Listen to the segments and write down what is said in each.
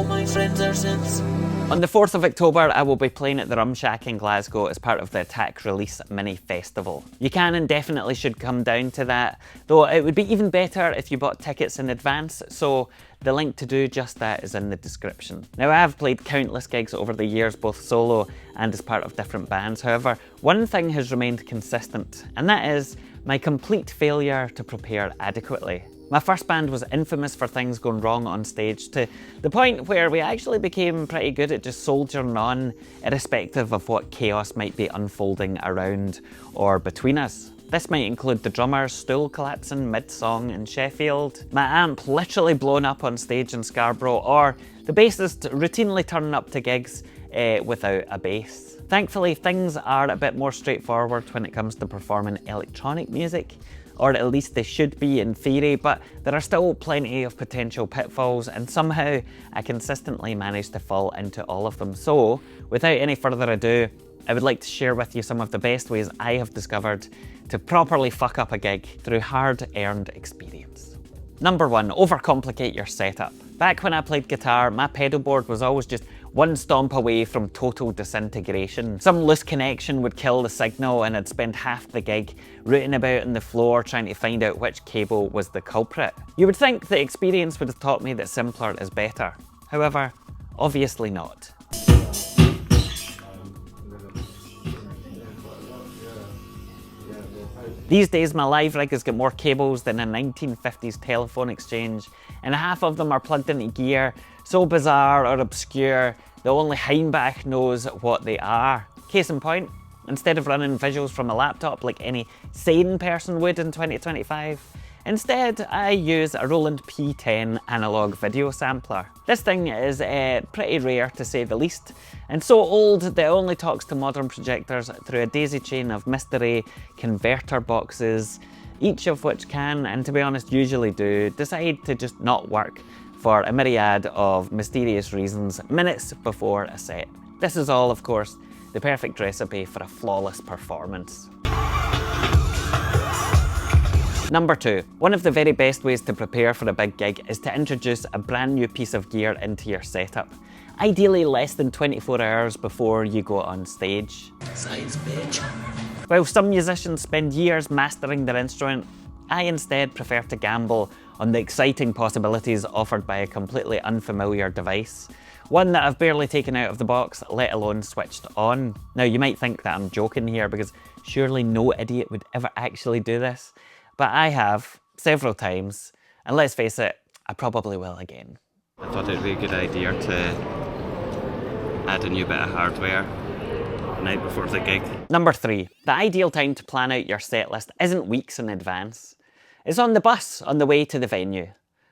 my friends are simps. On the 4th of October, I will be playing at the Rum Shack in Glasgow as part of the Attack Release Mini Festival. You can and definitely should come down to that, though it would be even better if you bought tickets in advance, so the link to do just that is in the description. Now, I have played countless gigs over the years, both solo and as part of different bands. However, one thing has remained consistent, and that is my complete failure to prepare adequately. My first band was infamous for things going wrong on stage, to the point where we actually became pretty good at just soldiering on, irrespective of what chaos might be unfolding around or between us. This might include the drummer's stool collapsing mid-song in Sheffield, my amp literally blown up on stage in Scarborough, or the bassist routinely turning up to gigs without a bass. Thankfully, things are a bit more straightforward when it comes to performing electronic music, or at least they should be in theory, but there are still plenty of potential pitfalls, and somehow I consistently manage to fall into all of them. So, without any further ado, I would like to share with you some of the best ways I have discovered to properly fuck up a gig through hard-earned experience. Number 1, overcomplicate your setup. Back when I played guitar, my pedal board was always just one stomp away from total disintegration. Some loose connection would kill the signal and I'd spend half the gig rooting about on the floor trying to find out which cable was the culprit. You would think the experience would have taught me that simpler is better. However, obviously not. These days my live rig has got more cables than a 1950s telephone exchange, and half of them are plugged into gear so bizarre or obscure that only Heimbach knows what they are. Case in point, instead of running visuals from a laptop like any sane person would in 2025, instead I use a Roland P10 analog video sampler. This thing is pretty rare to say the least, and so old that it only talks to modern projectors through a daisy chain of mystery converter boxes, each of which can, and to be honest usually do, decide to just not work for a myriad of mysterious reasons minutes before a set. This is all, of course, the perfect recipe for a flawless performance. Number 2, one of the very best ways to prepare for a big gig is to introduce a brand new piece of gear into your setup. Ideally less than 24 hours before you go on stage. Science, bitch. While some musicians spend years mastering their instrument, I instead prefer to gamble on the exciting possibilities offered by a completely unfamiliar device. One that I've barely taken out of the box, let alone switched on. Now you might think that I'm joking here because surely no idiot would ever actually do this, but I have, several times, and let's face it, I probably will again. I thought it'd be a good idea to add a new bit of hardware the night before the gig. Number 3, the ideal time to plan out your set list isn't weeks in advance. It's on the bus on the way to the venue.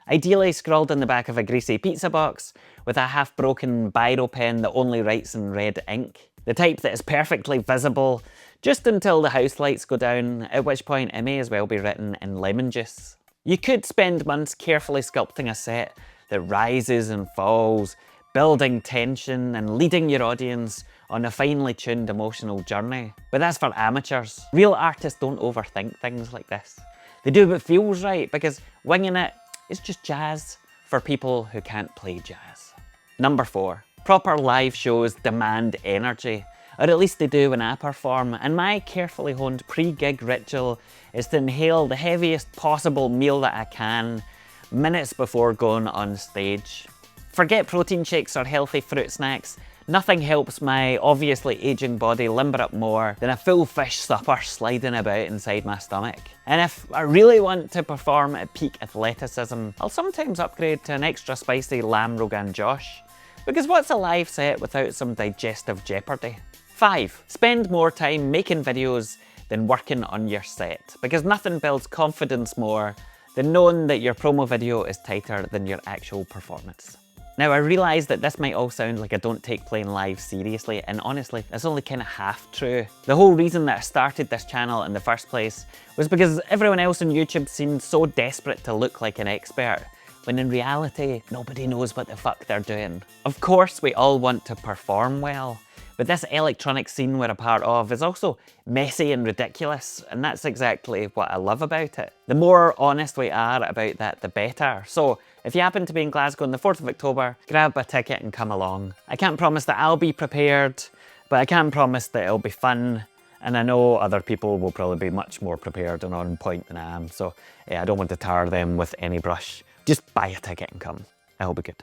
Ideally scrawled on the back of a greasy pizza box with a half-broken biro pen that only writes in red ink. The type that is perfectly visible just until the house lights go down, at which point it may as well be written in lemon juice. You could spend months carefully sculpting a set that rises and falls, building tension and leading your audience on a finely tuned emotional journey. But that's for amateurs. Real artists don't overthink things like this. They do what feels right, because winging it is just jazz for people who can't play jazz. Number 4, proper live shows demand energy, or at least they do when I perform, and my carefully honed pre-gig ritual is to inhale the heaviest possible meal that I can minutes before going on stage. Forget protein shakes or healthy fruit snacks. Nothing helps my obviously aging body limber up more than a full fish supper sliding about inside my stomach. And if I really want to perform at peak athleticism, I'll sometimes upgrade to an extra spicy lamb Rogan Josh. Because what's a live set without some digestive jeopardy? 5, spend more time making videos than working on your set. Because nothing builds confidence more than knowing that your promo video is tighter than your actual performance. Now I realise that this might all sound like I don't take playing live seriously, and honestly, that's only kind of half true. The whole reason that I started this channel in the first place was because everyone else on YouTube seemed so desperate to look like an expert, when in reality, nobody knows what the fuck they're doing. Of course, we all want to perform well, But this electronic scene we're a part of is also messy and ridiculous, and that's exactly what I love about it. The more honest we are about that, the better. So if you happen to be in Glasgow on the 4th of October, grab a ticket and come along. I can't promise that I'll be prepared, but I can promise that it'll be fun, and I know other people will probably be much more prepared and on point than I am, so I don't want to tar them with any brush. Just buy a ticket and come. It'll be good.